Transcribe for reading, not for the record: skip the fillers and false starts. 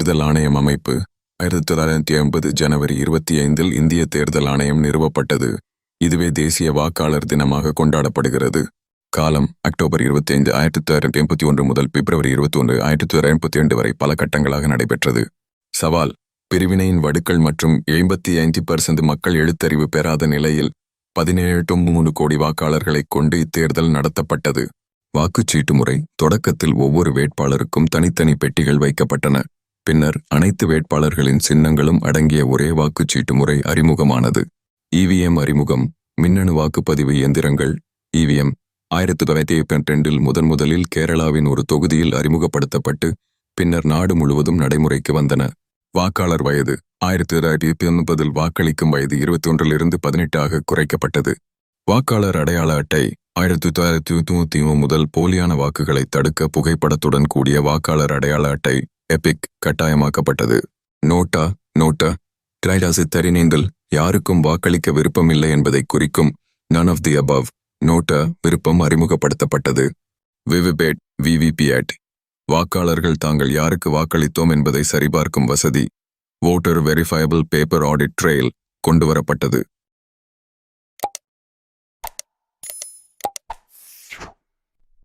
தேர்தல் ஆணையம் அமைப்பு 1950 ஜனவரி 25 இந்திய தேர்தல் ஆணையம் நிறுவப்பட்டது. இதுவே தேசிய வாக்காளர் தினமாக கொண்டாடப்படுகிறது. காலம் அக்டோபர் 25, 1981 முதல் பிப்ரவரி 21, 1982 வரை பல கட்டங்களாக நடைபெற்றது. சவால்: பிரிவினையின் வடுக்கள் மற்றும் 85% மக்கள் எழுத்தறிவு பெறாத நிலையில் 17.3 கோடி வாக்காளர்களை கொண்டு இத்தேர்தல் நடத்தப்பட்டது. வாக்குச்சீட்டு முறை: தொடக்கத்தில் ஒவ்வொரு வேட்பாளருக்கும் தனித்தனி பெட்டிகள் வைக்கப்பட்டன. பின்னர் அனைத்து வேட்பாளர்களின் சின்னங்களும் அடங்கிய ஒரே வாக்குச்சீட்டு முறை அறிமுகமானது. இவிஎம் அறிமுகம்: மின்னணு வாக்குப்பதிவு இயந்திரங்கள் இவிஎம் 1982 முதலில் கேரளாவின் ஒரு தொகுதியில் அறிமுகப்படுத்தப்பட்டு பின்னர் நாடு முழுவதும் நடைமுறைக்கு வந்தன. வாக்காளர் வயது: 1980 வாக்களிக்கும் வயது 21 18 குறைக்கப்பட்டது. வாக்காளர் அடையாள அட்டை: 1993 முதல் போலியான வாக்குகளை தடுக்க புகைப்படத்துடன் கூடிய வாக்காளர் அடையாள அட்டை எபிக் கட்டாயமாக்கப்பட்டது. நோட்டா கிரைடாசு தரிநீந்தல்: யாருக்கும் வாக்களிக்க விருப்பமில்லை என்பதை குறிக்கும் none of the above NOTA விருப்பம் அறிமுகப்படுத்தப்பட்டது. விவிபேட் விவிபிஏட்: வாக்காளர்கள் தாங்கள் யாருக்கு வாக்களித்தோம் என்பதை சரிபார்க்கும் வசதி. வோட்டர் வெரிஃபயபிள் பேப்பர் ஆடிட் ட்ரெயில் கொண்டுவரப்பட்டது.